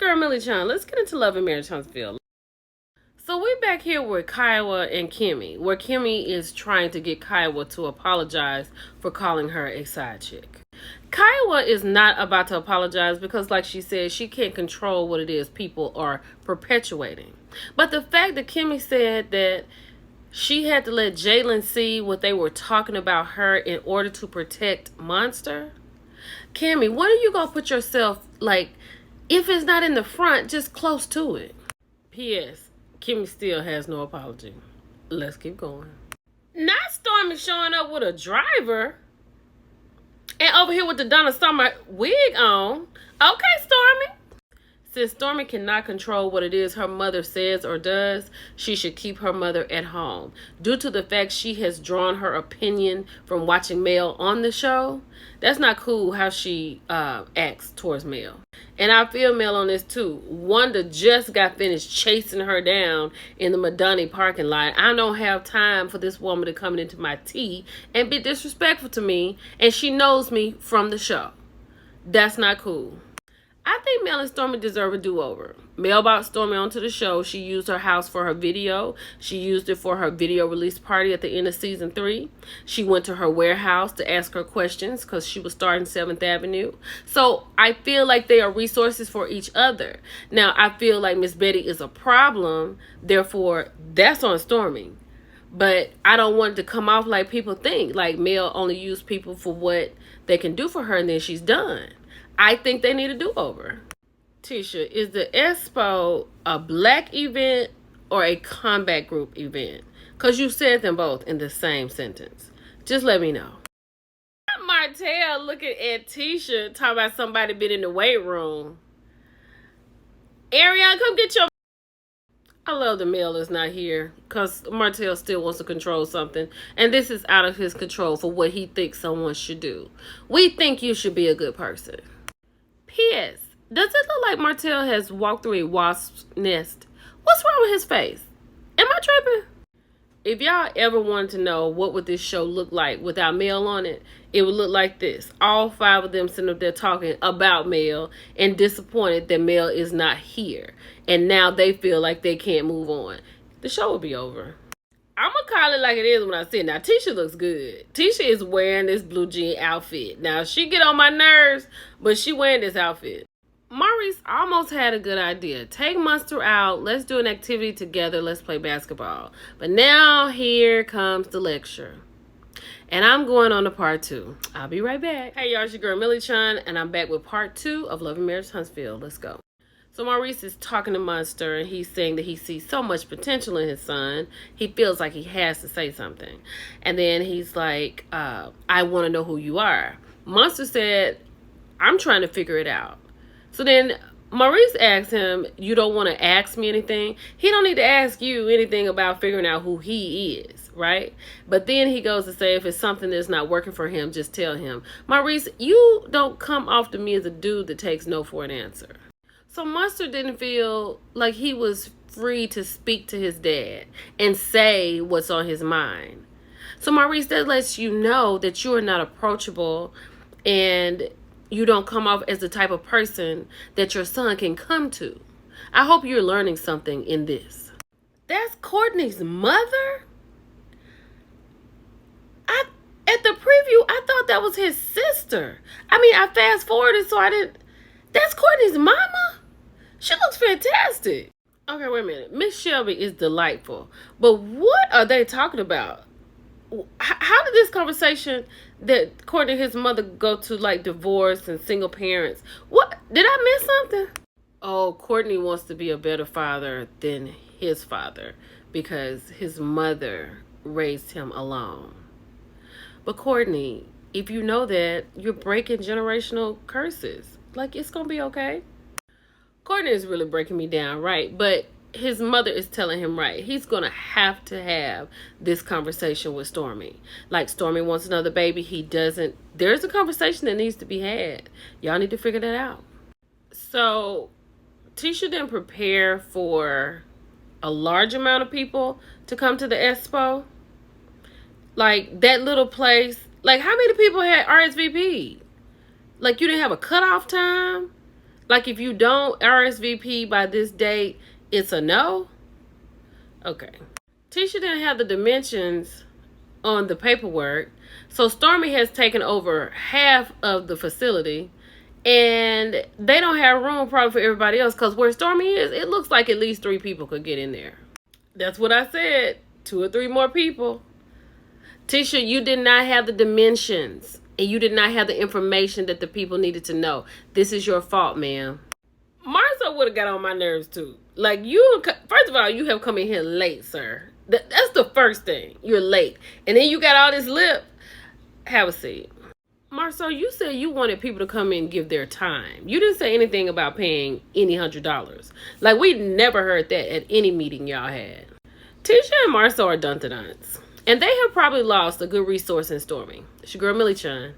girl Millie Chan. Let's get into Love and Marriage Huntsville. So we're back here with Kiowa and Kimmy, where Kimmy is trying to get Kiowa to apologize for calling her a side chick. Kiowa is not about to apologize because, like she said, she can't control what it is people are perpetuating. But the fact that Kimmy said that she had to let Jalen see what they were talking about her in order to protect Monster. Kimmy, when are you gonna put yourself, like, if it's not in the front, just close to it? P.S. Kimmy still has no apology. Let's keep going. Not Stormy showing up with a driver. And over here with the Donna Summer wig on. Okay, Stormy. Since Stormy cannot control what it is her mother says or does, she should keep her mother at home. Due to the fact she has drawn her opinion from watching Mel on the show, that's not cool how she acts towards Mel. And I feel Mel on this too. Wanda just got finished chasing her down in the Madonna parking lot. I don't have time for this woman to come into my tea and be disrespectful to me, and she knows me from the show. That's not cool. I think Mel and Stormy deserve a do-over. Mel brought Stormy onto the show. She used her house for her video. She used it for her video release party at the end of season 3. She went to her warehouse to ask her questions because she was starting 7th Avenue. So I feel like they are resources for each other. Now, I feel like Miss Betty is a problem. Therefore, that's on Stormy. But I don't want it to come off like people think. Like Mel only used people for what they can do for her and then she's done. I think they need a do-over. Tisha, is the Expo a black event or a combat group event? Because you said them both in the same sentence. Just let me know. Martell looking at Tisha talking about somebody been in the weight room. Ariana, come get your... I love the Mel is not here because Martell still wants to control something. And this is out of his control for what he thinks someone should do. We think you should be a good person. P.S. Does it look like Martell has walked through a wasp's nest? What's wrong with his face? Am I tripping? If y'all ever wanted to know what would this show look like without Mel on it, it would look like this. All 5 of them sitting up there talking about Mel and disappointed that Mel is not here. And now they feel like they can't move on. The show will be over. I'm going to call it like it is when I see it. Now, Tisha looks good. Tisha is wearing this blue jean outfit. Now, she get on my nerves, but she wearing this outfit. Maurice almost had a good idea. Take Monster out. Let's do an activity together. Let's play basketball. But now, here comes the lecture. And I'm going on to part 2. I'll be right back. Hey, y'all, it's your girl, Millie Chan, and I'm back with part 2 of Love and Marriage Huntsville. Let's go. So Maurice is talking to Monster, and he's saying that he sees so much potential in his son. He feels like he has to say something. And then he's like, I want to know who you are. Monster said, I'm trying to figure it out. So then Maurice asks him, you don't want to ask me anything? He don't need to ask you anything about figuring out who he is, right? But then he goes to say if it's something that's not working for him, just tell him. Maurice, you don't come off to me as a dude that takes no for an answer. So Monster didn't feel like he was free to speak to his dad and say what's on his mind. So Maurice, that lets you know that you are not approachable and you don't come off as the type of person that your son can come to. I hope you're learning something in this. That's Courtney's mother? At the preview, I thought that was his sister. I mean, I fast forwarded, so I didn't... That's Courtney's mama? She looks fantastic. Okay, wait a minute. Miss Shelby is delightful. But what are they talking about? How did this conversation that Courtney and his mother go to, like, divorce and single parents? What? Did I miss something? Oh, Courtney wants to be a better father than his father because his mother raised him alone. But Courtney, if you know that, you're breaking generational curses. Like, it's going to be okay. Courtney is really breaking me down, right? But his mother is telling him, right, he's going to have this conversation with Stormy. Like, Stormy wants another baby. He doesn't. There's a conversation that needs to be had. Y'all need to figure that out. So, Tisha didn't prepare for a large amount of people to come to the Expo. Like, that little place. Like, how many people had RSVP? Like, you didn't have a cutoff time? Like, if you don't RSVP by this date, it's a no? Okay. Tisha didn't have the dimensions on the paperwork, so Stormy has taken over half of the facility, and they don't have room probably for everybody else, because where Stormy is, it looks like at least 3 people could get in there. That's what I said. 2 or 3 more people. Tisha, you did not have the dimensions, and you did not have the information that the people needed to know. This is your fault, ma'am. Marcel would have got on my nerves too. Like, first of all, you have come in here late, sir. That's the first thing. You're late. And then you got all this lip. Have a seat. Marcel, you said you wanted people to come in and give their time. You didn't say anything about paying any $100. Like, we never heard that at any meeting y'all had. Tisha and Marcel are dun-to-duns. And they have probably lost a good resource in Stormy. It's your girl, Millie Chun.